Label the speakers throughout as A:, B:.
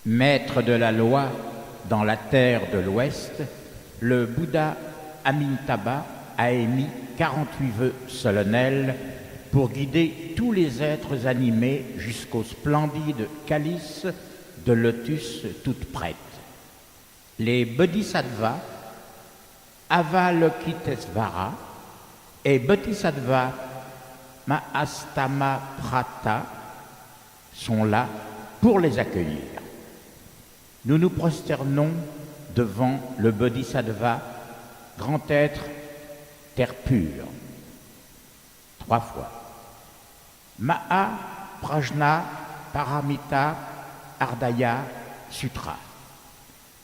A: Maître de la loi dans la terre de l'Ouest, le Bouddha Amitabha a émis 48 vœux solennels pour guider tous les êtres animés jusqu'au splendide calice de lotus toute prête. Les bodhisattvas, Avalokitesvara et Bodhisattva Mahastamaprata sont là pour les accueillir. Nous nous prosternons devant le Bodhisattva, grand être, terre pure. 3 fois. Maha Prajna Paramita Ardaya Sutra.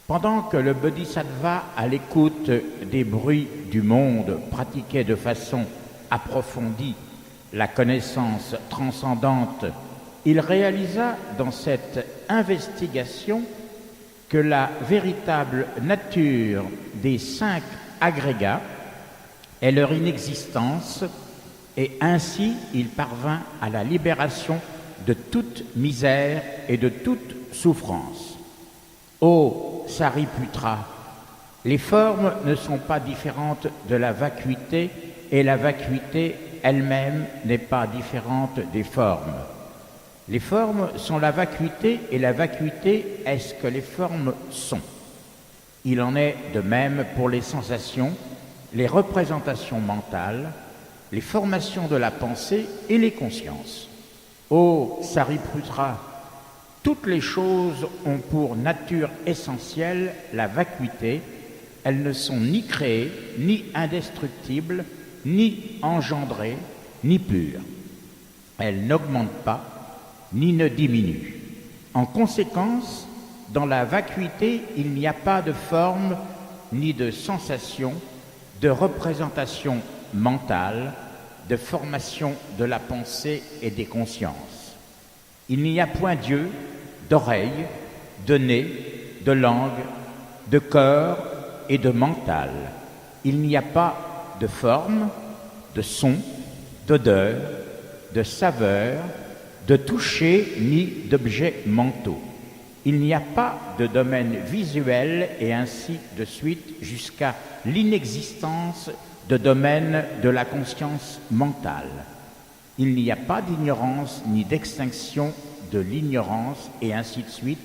A: Pendant que le Bodhisattva, à l'écoute des bruits du monde, pratiquait de façon approfondie la connaissance transcendante, il réalisa dans cette investigation que la véritable nature des 5 agrégats est leur inexistence, et ainsi il parvint à la libération de toute misère et de toute souffrance. Ô Sariputra, les formes ne sont pas différentes de la vacuité, et la vacuité elle-même n'est pas différente des formes. Les formes sont la vacuité, et la vacuité est ce que les formes sont. Il en est de même pour les sensations, les représentations mentales, les formations de la pensée et les consciences. Ô Sariputra, toutes les choses ont pour nature essentielle la vacuité. Elles ne sont ni créées, ni indestructibles, ni engendrées, ni pures. Elles n'augmentent pas, ni ne diminuent. En conséquence, dans la vacuité, il n'y a pas de forme, ni de sensation, de représentation mentale, de formation de la pensée et des consciences. Il n'y a point d'yeux, d'oreilles, de nez, de langue, de corps et de mental. Il n'y a pas de forme, de son, d'odeur, de saveur, de toucher ni d'objets mentaux. Il n'y a pas de domaine visuel et ainsi de suite jusqu'à l'inexistence de domaine de la conscience mentale. Il n'y a pas d'ignorance ni d'extinction de l'ignorance et ainsi de suite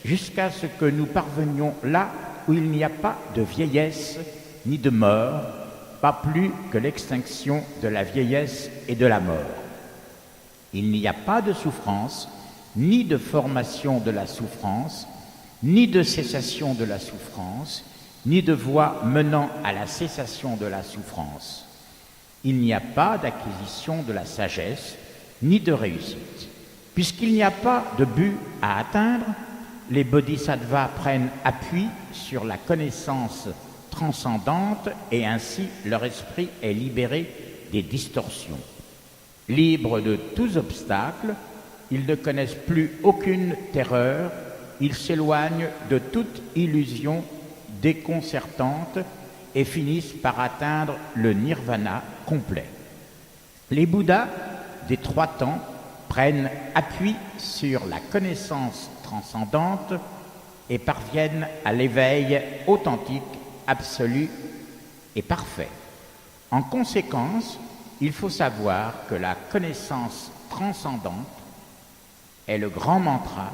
A: jusqu'à ce que nous parvenions là où il n'y a pas de vieillesse ni de mort, pas plus que l'extinction de la vieillesse et de la mort. Il n'y a pas de souffrance, ni de formation de la souffrance, ni de cessation de la souffrance, ni de voie menant à la cessation de la souffrance. Il n'y a pas d'acquisition de la sagesse, ni de réussite. Puisqu'il n'y a pas de but à atteindre, les bodhisattvas prennent appui sur la connaissance transcendante et ainsi leur esprit est libéré des distorsions. Libres de tous obstacles, ils ne connaissent plus aucune terreur, ils s'éloignent de toute illusion déconcertante et finissent par atteindre le nirvana complet. Les Bouddhas des 3 temps prennent appui sur la connaissance transcendante et parviennent à l'éveil authentique, absolu et parfait. En conséquence, il faut savoir que la connaissance transcendante est le grand mantra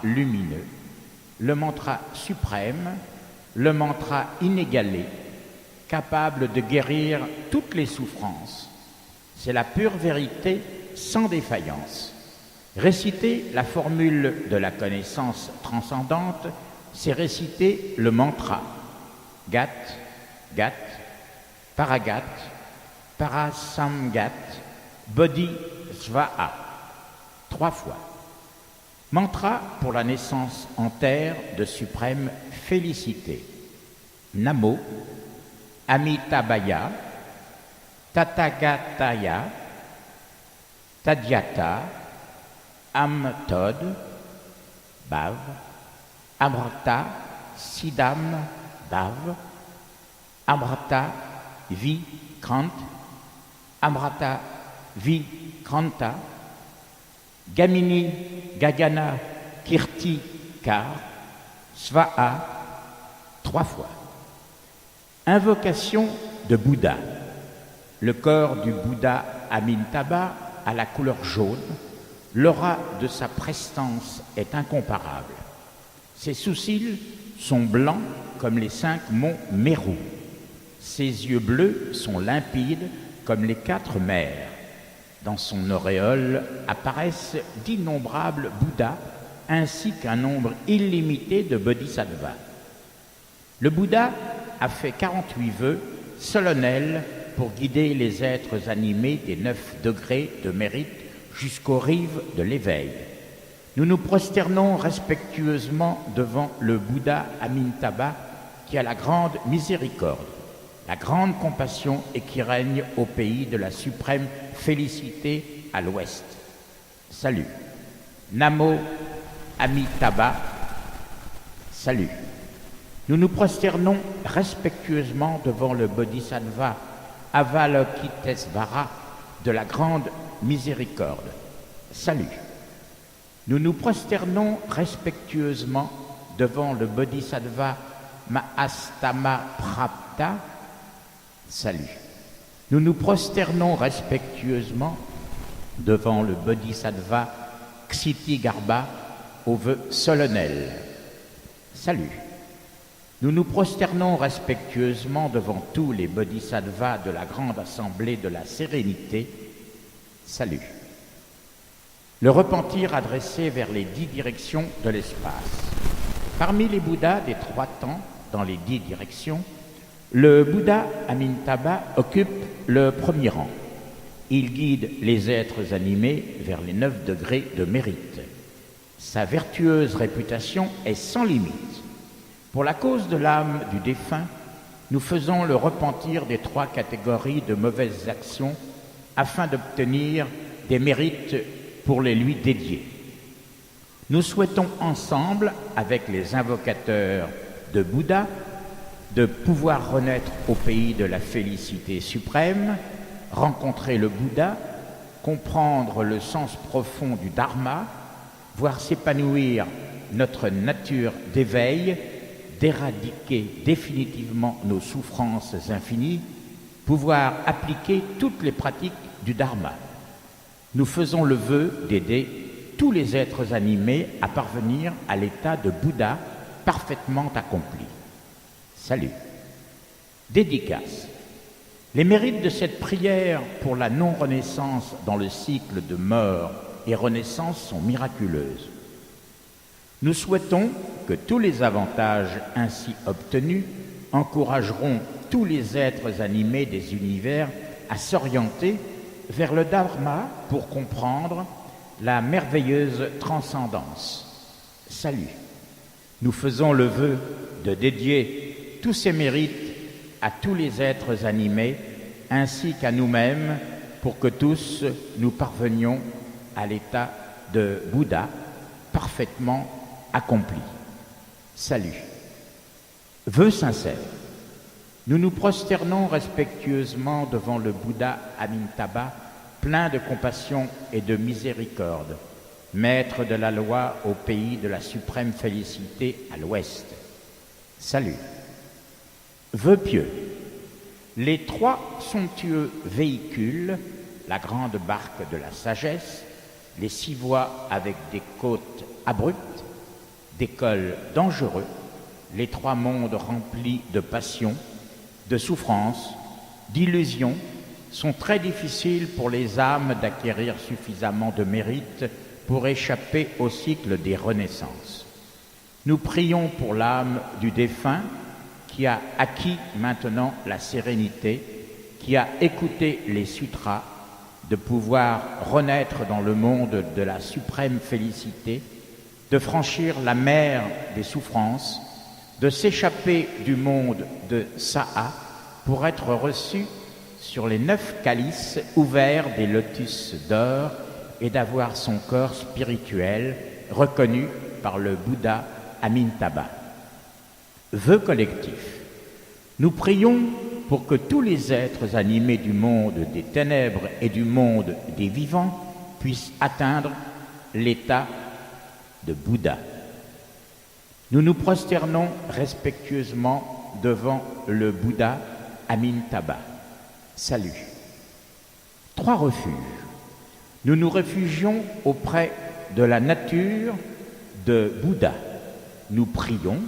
A: lumineux, le mantra suprême, le mantra inégalé, capable de guérir toutes les souffrances. C'est la pure vérité sans défaillance. Réciter la formule de la connaissance transcendante, c'est réciter le mantra Gat, Gat, Paragat, Parasamgat, Bodhisvaha, 3 fois. Mantra pour la naissance en terre de suprême félicité. Namo, Amitabhaya, Tathagataya, Tadhyata, Amtod, Bhav, Amrata, Siddham, Bhav, Amrata, Vikrant, Amrata, Vikranta, Gamini, Gagana, Kirti, Kar, Svaha, 3 fois. Invocation de Bouddha. Le corps du Bouddha Amitabha a la couleur jaune. L'aura de sa prestance est incomparable. Ses sourcils sont blancs comme les 5 monts Meru. Ses yeux bleus sont limpides comme les 4 mers. Dans son auréole apparaissent d'innombrables Bouddhas ainsi qu'un nombre illimité de bodhisattvas. Le Bouddha a fait 48 vœux solennels pour guider les êtres animés des 9 degrés de mérite jusqu'aux rives de l'éveil. Nous nous prosternons respectueusement devant le Bouddha Amitabha qui a la grande miséricorde, la grande compassion et qui règne au pays de la suprême félicité à l'ouest. Salut. Namo Amitabha. Salut. Nous nous prosternons respectueusement devant le Bodhisattva Avalokitesvara de la grande miséricorde. Salut. Nous nous prosternons respectueusement devant le Bodhisattva Mahastamaprapta. Salut. Nous nous prosternons respectueusement devant le Bodhisattva Ksitigarbha au vœu solennel. Salut. Nous nous prosternons respectueusement devant tous les bodhisattvas de la grande assemblée de la sérénité. Salut. Le repentir adressé vers les 10 directions de l'espace. Parmi les Bouddhas des 3 temps dans les 10 directions, le Bouddha Amitabha occupe le premier rang. Il guide les êtres animés vers les 9 degrés de mérite. Sa vertueuse réputation est sans limite. Pour la cause de l'âme du défunt, nous faisons le repentir des 3 catégories de mauvaises actions afin d'obtenir des mérites pour les lui dédier. Nous souhaitons ensemble, avec les invocateurs de Bouddha, de pouvoir renaître au pays de la félicité suprême, rencontrer le Bouddha, comprendre le sens profond du Dharma, voir s'épanouir notre nature d'éveil, d'éradiquer définitivement nos souffrances infinies, pouvoir appliquer toutes les pratiques du Dharma. Nous faisons le vœu d'aider tous les êtres animés à parvenir à l'état de Bouddha parfaitement accompli. Salut. Dédicace. Les mérites de cette prière pour la non-renaissance dans le cycle de mort et renaissance sont miraculeuses. Nous souhaitons que tous les avantages ainsi obtenus encourageront tous les êtres animés des univers à s'orienter vers le Dharma pour comprendre la merveilleuse transcendance. Salut. Nous faisons le vœu de dédier tous ces mérites à tous les êtres animés ainsi qu'à nous-mêmes pour que tous nous parvenions à l'état de Bouddha parfaitement accompli. Salut. Vœu sincère. Nous nous prosternons respectueusement devant le Bouddha Amitabha, plein de compassion et de miséricorde, maître de la loi au pays de la suprême félicité à l'ouest. Salut. Vœu pieux. Les 3 somptueux véhicules, la grande barque de la sagesse, les 6 voies avec des côtes abruptes, des cols dangereux, les 3 mondes remplis de passion, de souffrance, d'illusions, sont très difficiles pour les âmes d'acquérir suffisamment de mérite pour échapper au cycle des renaissances. Nous prions pour l'âme du défunt qui a acquis maintenant la sérénité, qui a écouté les sutras, de pouvoir renaître dans le monde de la suprême félicité, de franchir la mer des souffrances, de s'échapper du monde de Saha pour être reçu sur les 9 calices ouverts des lotus d'or et d'avoir son corps spirituel reconnu par le Bouddha Amitabha. Vœu collectif. Nous prions pour que tous les êtres animés du monde des ténèbres et du monde des vivants puissent atteindre l'état de Bouddha. Nous nous prosternons respectueusement devant le Bouddha Amitabha. Salut. 3 refuges. Nous nous réfugions auprès de la nature de Bouddha. Nous prions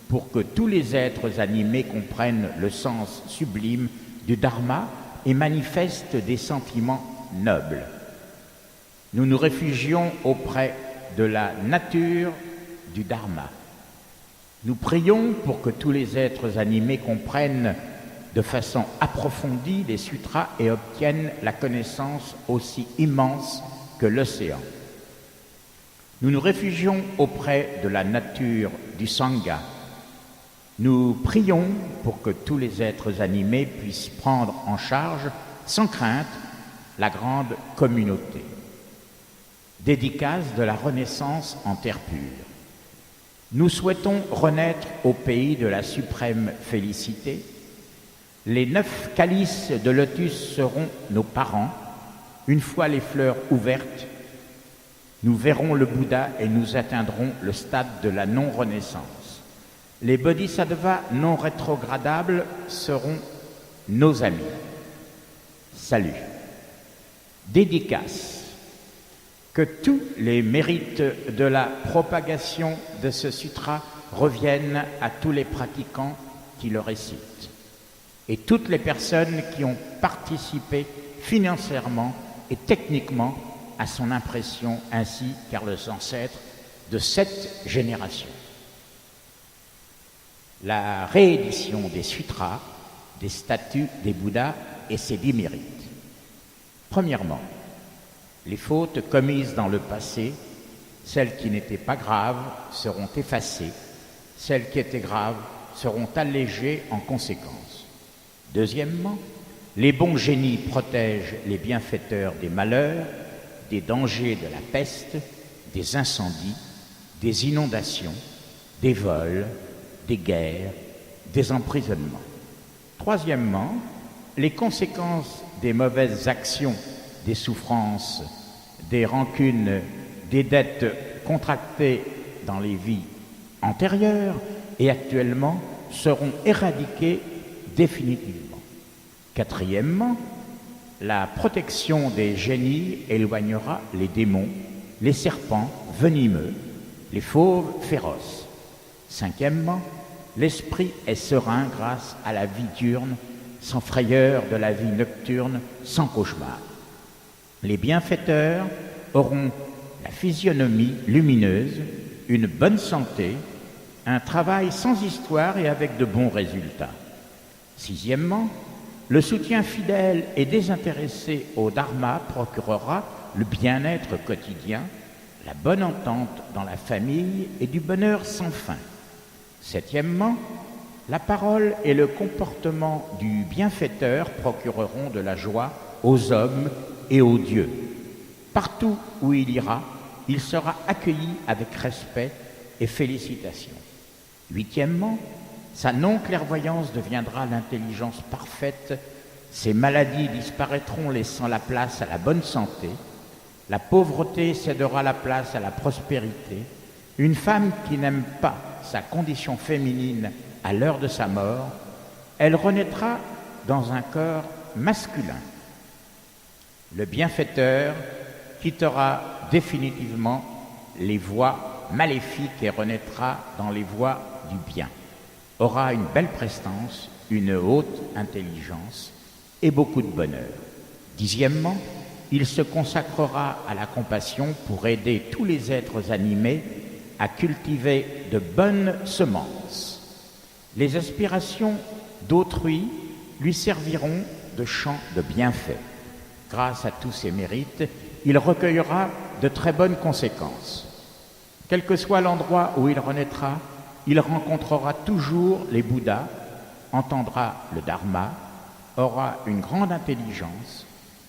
A: pour que tous les êtres animés comprennent le sens sublime du Dharma et manifestent des sentiments nobles. Nous nous réfugions auprès de la nature du Dharma. Nous prions pour que tous les êtres animés comprennent de façon approfondie les sutras et obtiennent la connaissance aussi immense que l'océan. Nous nous réfugions auprès de la nature du Sangha. Nous prions pour que tous les êtres animés puissent prendre en charge, sans crainte, la grande communauté. Dédicace de la Renaissance en terre pure. Nous souhaitons renaître au pays de la suprême félicité. Les 9 calices de lotus seront nos parents. Une fois les fleurs ouvertes, nous verrons le Bouddha et nous atteindrons le stade de la non-renaissance. Les bodhisattvas non rétrogradables seront nos amis. Salut. Dédicace. Que tous les mérites de la propagation de ce sutra reviennent à tous les pratiquants qui le récitent et toutes les personnes qui ont participé financièrement et techniquement à son impression, ainsi qu'à leurs ancêtres de 7 générations. La réédition des sutras, des statues des Bouddhas et ses 10 mérites. Premièrement, les fautes commises dans le passé, celles qui n'étaient pas graves, seront effacées, celles qui étaient graves seront allégées en conséquence. Deuxièmement, les bons génies protègent les bienfaiteurs des malheurs, des dangers de la peste, des incendies, des inondations, des vols, des guerres, des emprisonnements. Troisièmement, les conséquences des mauvaises actions, des souffrances, des rancunes, des dettes contractées dans les vies antérieures et actuellement seront éradiquées définitivement. Quatrièmement, la protection des génies éloignera les démons, les serpents venimeux, les fauves féroces. Cinquièmement, l'esprit est serein grâce à la vie diurne, sans frayeur de la vie nocturne, sans cauchemar. Les bienfaiteurs auront la physionomie lumineuse, une bonne santé, un travail sans histoire et avec de bons résultats. Sixièmement, le soutien fidèle et désintéressé au Dharma procurera le bien-être quotidien, la bonne entente dans la famille et du bonheur sans fin. Septièmement, la parole et le comportement du bienfaiteur procureront de la joie aux hommes et aux dieux. Partout où il ira, il sera accueilli avec respect et félicitations. Huitièmement, sa non-clairvoyance deviendra l'intelligence parfaite, ses maladies disparaîtront laissant la place à la bonne santé, la pauvreté cédera la place à la prospérité, une femme qui n'aime pas sa condition féminine à l'heure de sa mort, elle renaîtra dans un corps masculin. Le bienfaiteur quittera définitivement les voies maléfiques et renaîtra dans les voies du bien, aura une belle prestance, une haute intelligence et beaucoup de bonheur. Dixièmement, il se consacrera à la compassion pour aider tous les êtres animés à cultiver de bonnes semences. Les aspirations d'autrui lui serviront de champ de bienfaits. Grâce à tous ses mérites, il recueillera de très bonnes conséquences. Quel que soit l'endroit où il renaîtra, il rencontrera toujours les Bouddhas, entendra le Dharma, aura une grande intelligence,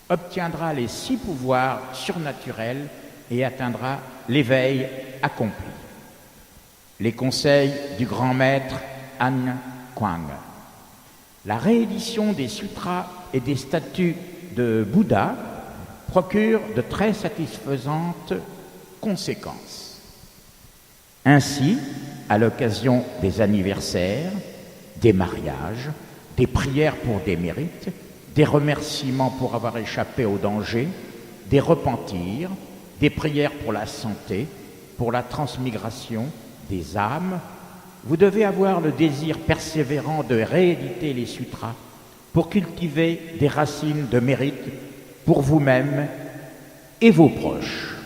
A: obtiendra les 6 pouvoirs surnaturels et atteindra l'éveil accompli. Les conseils du grand maître Han Kuang. La réédition des sutras et des statues de Bouddha procure de très satisfaisantes conséquence. Ainsi, à l'occasion des anniversaires, des mariages, des prières pour des mérites, des remerciements pour avoir échappé au danger, des repentirs, des prières pour la santé, pour la transmigration des âmes, vous devez avoir le désir persévérant de rééditer les sutras pour cultiver des racines de mérite pour vous-même et vos proches.